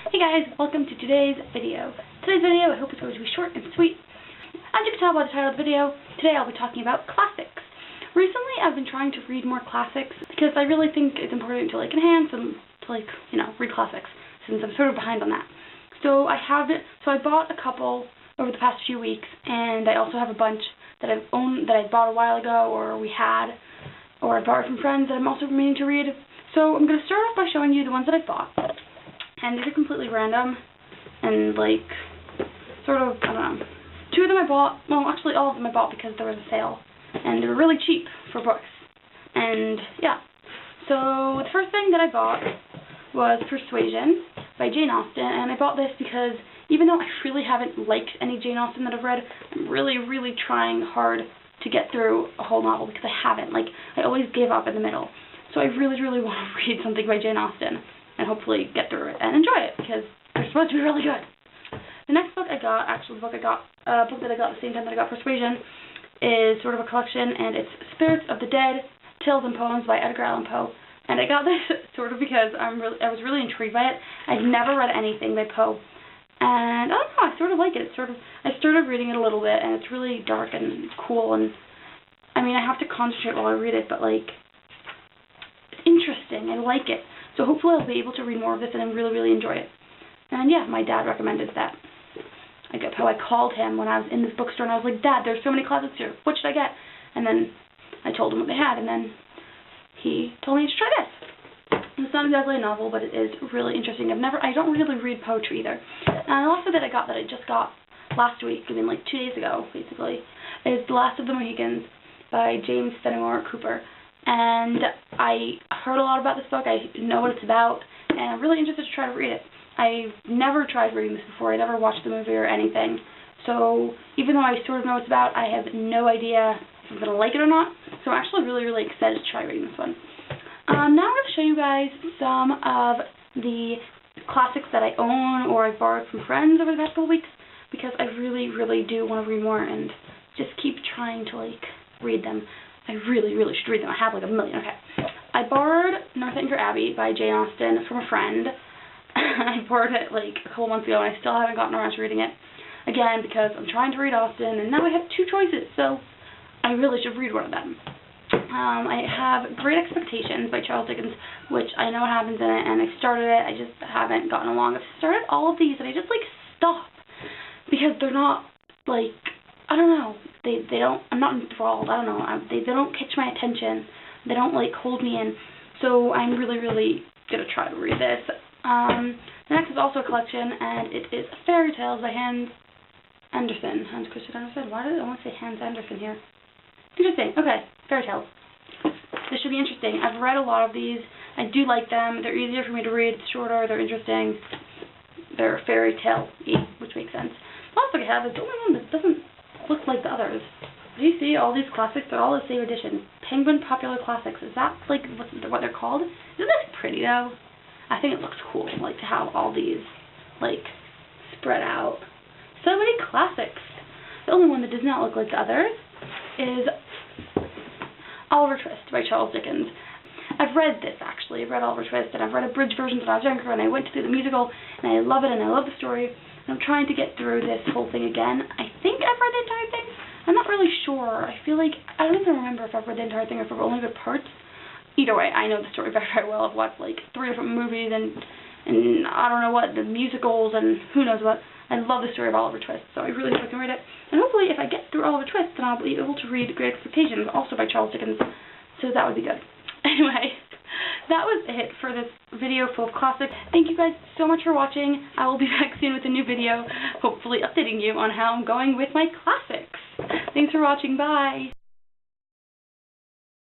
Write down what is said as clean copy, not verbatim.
Hey guys, welcome to today's video. Today's video, I hope it's going to be short and sweet. As you can tell by the title of the video, today I'll be talking about classics. Recently I've been trying to read more classics because I really think it's important to enhance and to read classics since I'm sort of behind on that. So I bought a couple over the past few weeks, and I also have a bunch that I've owned that I bought a while ago, or I borrowed from friends that I'm also meaning to read. So I'm going to start off by showing you the ones that I bought. And these are completely random, and sort of, I don't know. Two of them I bought, well actually all of them I bought because there was a sale, and they were really cheap for books. And yeah, so the first thing that I bought was Persuasion by Jane Austen, and I bought this because even though I really haven't liked any Jane Austen that I've read, I'm really trying hard to get through a whole novel because I haven't. I always give up in the middle. So I really want to read something by Jane Austen and hopefully get through it and enjoy it because they're supposed to be really good. The next book I got, a book that I got at the same time that I got Persuasion, is sort of a collection, and it's Spirits of the Dead, Tales and Poems by Edgar Allan Poe. And I got this sort of because I was really intrigued by it. I'd never read anything by Poe, and I don't know, I sort of like it. I started reading it a little bit, and it's really dark and cool, and I mean I have to concentrate while I read it, but it's interesting. I like it. So hopefully I'll be able to read more of this and really enjoy it. And yeah, my dad recommended that. I get how I called him when I was in this bookstore and I was like, Dad, there's so many classics here. What should I get? And then I told him what they had, and then he told me to try this. It's not exactly a novel, but it is really interesting. I don't really read poetry either. And the last book that I just got last week, 2 days ago, basically, is The Last of the Mohicans by James Fenimore Cooper. And I heard a lot about this book. I know what it's about, and I'm really interested to try to read it. I've never tried reading this before. I never watched the movie or anything. So even though I sort of know what it's about, I have no idea if I'm going to like it or not. So I'm actually really excited to try reading this one. Now I'm going to show you guys some of the classics that I own or I've borrowed from friends over the past couple weeks, because I really do want to read more and just keep trying to read them. I really should read them. I have a million. Okay. I borrowed Northanger Abbey by Jane Austen from a friend. I borrowed it a couple months ago, and I still haven't gotten around to reading it. Again, because I'm trying to read Austen, and now I have two choices, so I really should read one of them. I have Great Expectations by Charles Dickens, which I know what happens in it, and I started it. I just haven't gotten along. I've started all of these, and I just stop because they're not I don't know. I'm not enthralled. I don't know. They don't catch my attention. They don't hold me in. So I'm really gonna try to read this. The next is also a collection, and it is Fairy Tales by Hans Christian Andersen. Why did I want to say Hans Andersen here? Interesting. Okay, Fairy Tales. This should be interesting. I've read a lot of these. I do like them. They're easier for me to read. It's shorter. They're interesting. They're fairy tale-y, which makes sense. The last book I have is the only one that doesn't look like the others. Do you see all these classics? They're all the same edition. Penguin Popular Classics. Is that what they're called? Isn't this pretty though? I think it looks cool, to have all these spread out. So many classics. The only one that does not look like the others is Oliver Twist by Charles Dickens. I've read this actually. I've read Oliver Twist, and I've read abridged versions when I was younger, and I went to see the musical, and I love it, and I love the story. I'm trying to get through this whole thing again. I think I've read the entire thing. I'm not really sure. I don't even remember if I've read the entire thing or if I've only read parts. Either way, I know the story very well. I've watched 3 different movies and I don't know what, the musicals and who knows what. I love the story of Oliver Twist, so I really hope I can read it. And hopefully if I get through Oliver Twist, then I'll be able to read Great Expectations, also by Charles Dickens. So that would be good. Anyway, that was it for this video full of classics. Thank you guys so much for watching. I will be back soon with a new video, hopefully updating you on how I'm going with my classics. Thanks for watching. Bye!